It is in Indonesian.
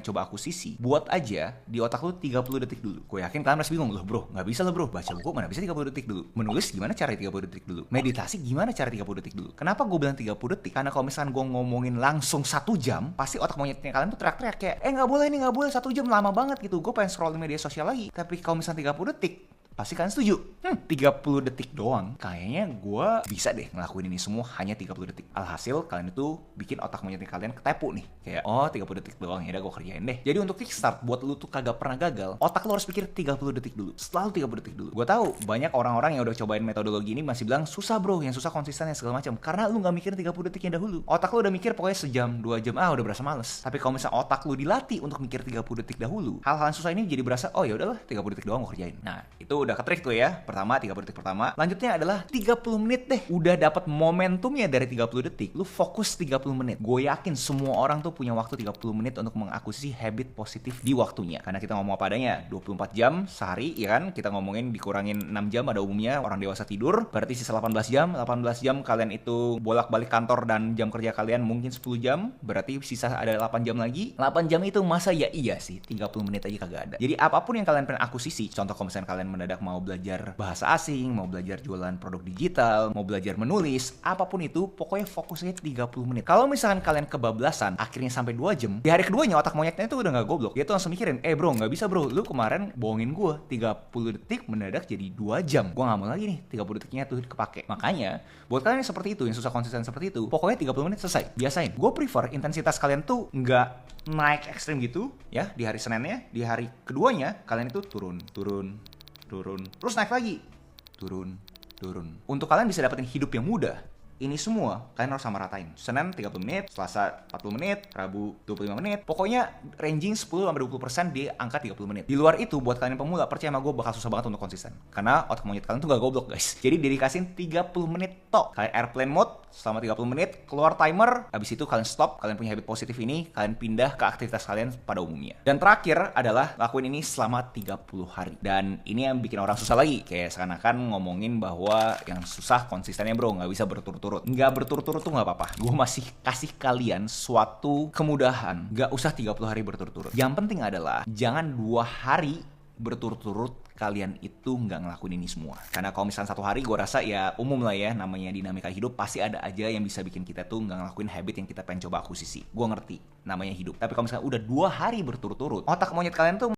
coba akuisisi, buat aja di otak lu 30 detik dulu. Gue yakin kalian masih bingung, loh bro, nggak bisa loh bro, baca buku mana bisa 30 detik dulu. Menulis gimana cara 30 detik dulu. Meditasi gimana cara 30 detik dulu. Kenapa gue bilang 30 detik? Karena kalau misalkan gue ngomongin langsung 1 jam, pasti otak monyetnya kalian tuh teriak-teriak kayak, nggak boleh nih, nggak boleh 1 jam, lama banget gitu. Gue pengen scroll di media sosial lagi. Tapi kalau misalkan 30 detik, pasti kalian setuju. 30 detik doang, kayaknya gue bisa deh ngelakuin ini semua hanya 30 detik. Alhasil kalian itu bikin otak monyetnya kalian ketepu nih. Kayak, 30 detik doang, ya udah gue kerjain deh. Jadi untuk kickstart, buat lu tuh kagak pernah gagal, otak lu harus pikir 30 detik dulu. Selalu 30 detik dulu. Gue tahu banyak orang-orang yang udah cobain metodologi ini masih bilang, susah bro, yang susah konsistennya segala macam. Karena lu gak mikirin 30 detiknya dahulu. Otak lu udah mikir pokoknya sejam, 2 jam, udah berasa males. Tapi kalau misalnya otak lu dilatih untuk mikir 30 detik dahulu, hal-hal yang susah ini jadi berasa, ya udahlah 30 detik doang gue kerjain. Nah, itu udah ketrik tuh ya. Pertama, 30 detik pertama. Lanjutnya adalah 30 menit deh. Udah dapat momentumnya dari 30 detik, lu fokus 30 menit. Gue yakin semua orang tuh punya waktu 30 menit untuk mengakuisisi habit positif di waktunya. Karena kita ngomong apa adanya, 24 jam sehari, ya kan? Kita ngomongin dikurangin 6 jam pada umumnya orang dewasa tidur, berarti sisa 18 jam. 18 jam kalian itu bolak-balik kantor dan jam kerja kalian mungkin 10 jam, berarti sisa ada 8 jam lagi. 8 jam itu masa ya iya sih, 30 menit aja kagak ada. Jadi apapun yang kalian pengen akuisisi, contoh kalau misalnya kalian mendadak mau belajar bahasa asing, mau belajar jualan produk digital, mau belajar menulis, apapun itu, pokoknya fokusnya 30 menit. Kalau misalkan kalian kebablasan, akhirnya sampai 2 jam, di hari keduanya otak monyetnya itu udah gak goblok. Dia tuh langsung mikirin, bro, gak bisa bro, lu kemarin bohongin gue, 30 detik mendadak jadi 2 jam. Gue gak mau lagi nih, 30 detiknya tuh kepake. Makanya, buat kalian yang seperti itu, yang susah konsisten seperti itu, pokoknya 30 menit selesai. Biasain. Gue prefer intensitas kalian tuh gak naik ekstrim gitu, ya, di hari Seninnya, di hari keduanya, kalian itu turun, terus naik lagi, turun. Untuk kalian bisa dapetin hidup yang mudah, ini semua kalian harus sama ratain. Senin 30 menit, Selasa 40 menit, Rabu 25 menit. Pokoknya ranging 10-20% di angka 30 menit. Di luar itu, buat kalian pemula, percaya sama gue bakal susah banget untuk konsisten. Karena otak monyet kalian tuh gak goblok guys. Jadi dedikasin 30 menit tok. Kalian airplane mode selama 30 menit, keluar timer, habis itu kalian stop, kalian punya habit positif ini, kalian pindah ke aktivitas kalian pada umumnya. Dan terakhir adalah lakuin ini selama 30 hari. Dan ini yang bikin orang susah lagi, kayak seakan-akan ngomongin bahwa yang susah konsistennya bro, gak bisa berturut-turut. Nggak berturut-turut tuh nggak apa-apa. Gue masih kasih kalian suatu kemudahan. Nggak usah 30 hari berturut-turut. Yang penting adalah jangan 2 hari berturut-turut kalian itu nggak ngelakuin ini semua. Karena kalau misalnya 1 hari, gue rasa ya umum lah ya, namanya dinamika hidup, pasti ada aja yang bisa bikin kita tuh nggak ngelakuin habit yang kita pengen coba akuisisi. Gue ngerti, namanya hidup. Tapi kalau misalnya udah 2 hari berturut-turut, otak monyet kalian tuh